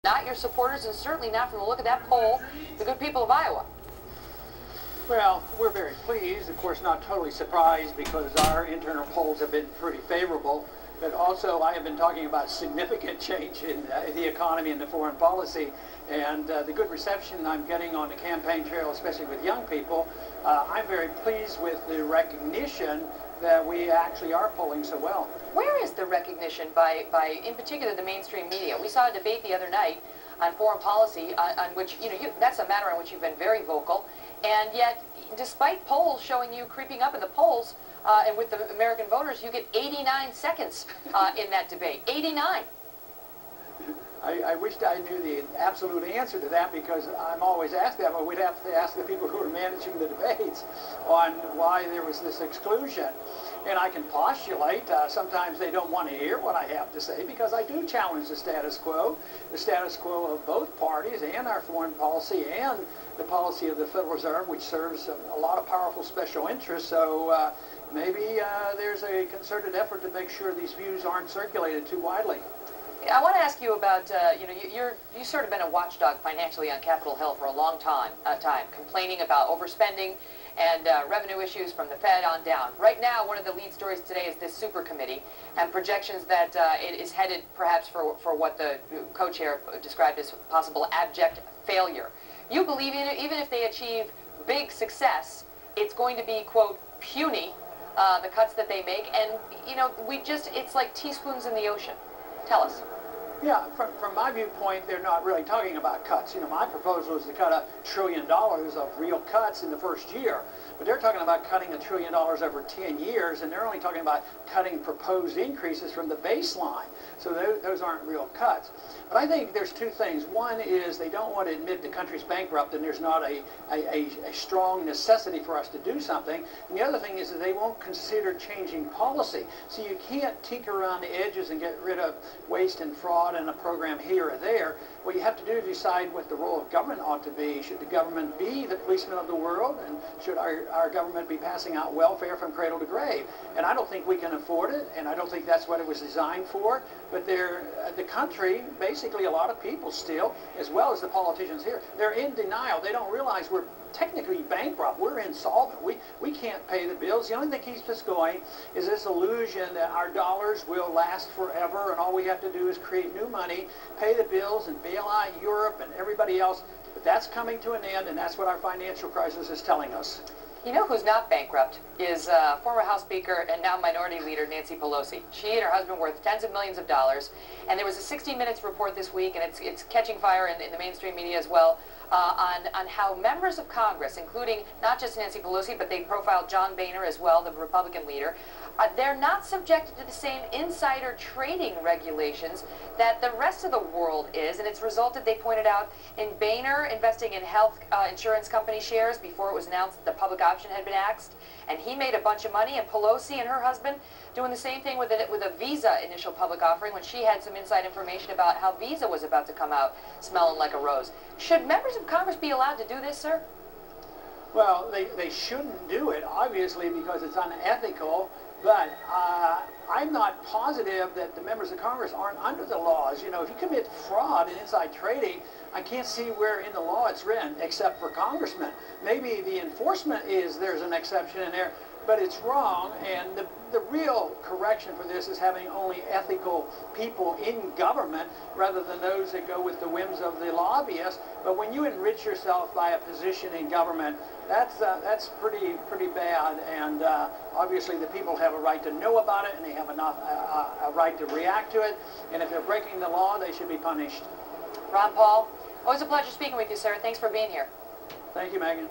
Not your supporters, and certainly not from the look of that poll, the good people of Iowa. Well, we're very pleased, of course not totally surprised, because our internal polls have been pretty favorable. But also, I have been talking about significant change in the economy and the foreign policy, and the good reception I'm getting on the campaign trail, especially with young people. I'm very pleased with the recognition that we actually are polling so well. Where is the recognition by in particular, the mainstream media? We saw a debate the other night on foreign policy, on which, that's a matter on which you've been very vocal, and yet, despite polls showing you creeping up in the polls, and with the American voters, you get 89 seconds in that debate. 89. I wished I knew the absolute answer to that, because I'm always asked that, but we'd have to ask the people who are managing the debates on why there was this exclusion. And I can postulate, sometimes they don't want to hear what I have to say, because I do challenge the status quo of both parties, and our foreign policy, and the policy of the Federal Reserve, which serves a lot of powerful special interests. So maybe there's a concerted effort to make sure these views aren't circulated too widely. I want to ask you about, you've sort of been a watchdog financially on Capitol Hill for a long time, complaining about overspending and revenue issues from the Fed on down. Right now, one of the lead stories today is this super committee and projections that it is headed perhaps for what the co-chair described as possible abject failure. You believe in it, even if they achieve big success, it's going to be, quote, puny, the cuts that they make, and, it's like teaspoons in the ocean. Tell us. Yeah, from my viewpoint, they're not really talking about cuts. My proposal is to cut $1 trillion of real cuts in the first year. But they're talking about cutting $1 trillion over 10 years, and they're only talking about cutting proposed increases from the baseline. So those aren't real cuts. But I think there's two things. One is they don't want to admit the country's bankrupt and there's not a strong necessity for us to do something. And the other thing is that they won't consider changing policy. So you can't tinker around the edges and get rid of waste and fraud in a program here or there. What you have to do is decide what the role of government ought to be. Should the government be the policeman of the world? And should our government be passing out welfare from cradle to grave? And I don't think we can afford it, and I don't think that's what it was designed for. But the country, basically a lot of people still, as well as the politicians here, they're in denial. They don't realize we're technically bankrupt. We're insolvent. We can't pay the bills. The only thing that keeps us going is this illusion that our dollars will last forever, and all we have to do is create new money, pay the bills, and bail out Europe and everybody else. But that's coming to an end, and that's what our financial crisis is telling us. You know who's not bankrupt is former House Speaker and now Minority Leader Nancy Pelosi. She and her husband worth tens of millions of dollars. And there was a 60 Minutes report this week, and it's catching fire in the mainstream media as well, on how members of Congress, including not just Nancy Pelosi, but they profiled John Boehner as well, the Republican leader, they're not subjected to the same insider trading regulations that the rest of the world is, and it's resulted, they pointed out, in Boehner investing in health insurance company shares before it was announced that the public option had been axed, and he made a bunch of money, and Pelosi and her husband doing the same thing with a Visa initial public offering when she had some inside information about how Visa was about to come out smelling like a rose. Should members of Congress be allowed to do this, sir? Well, they shouldn't do it, obviously, because it's unethical. But I'm not positive that the members of Congress aren't under the laws. If you commit fraud and inside trading, I can't see where in the law it's written, except for congressmen. Maybe the enforcement there's an exception in there, but it's wrong. And the real correction for this is having only ethical people in government rather than those that go with the whims of the lobbyists. But when you enrich yourself by a position in government, that's pretty bad. And obviously the people have a right to know about it, and they have a right to react to it. And if they're breaking the law, they should be punished. Ron Paul, always a pleasure speaking with you, sir. Thanks for being here. Thank you, Megan.